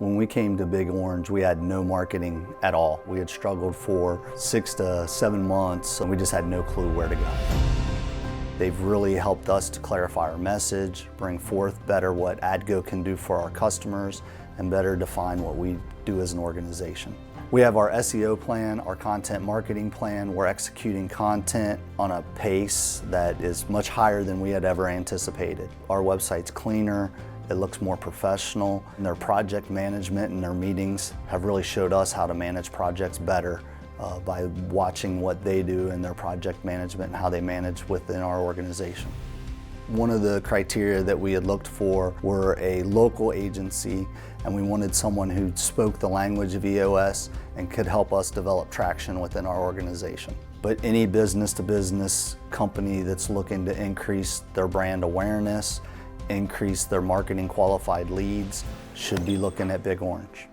When we came to BigOrange, we had no marketing at all. We had struggled for 6 to 7 months, and we just had no clue where to go. They've really helped us to clarify our message, bring forth better what Adgo can do for our customers, and better define what we do as an organization. We have our SEO plan, our content marketing plan. We're executing content on a pace that is much higher than we had ever anticipated. Our website's cleaner, it looks more professional, and their project management and their meetings have really showed us how to manage projects better by watching what they do in their project management and how they manage within our organization. One of the criteria that we had looked for were a local agency, and we wanted someone who spoke the language of EOS and could help us develop traction within our organization. But any business-to-business company that's looking to increase their brand awareness, increase their marketing qualified leads, should be looking at BigOrange.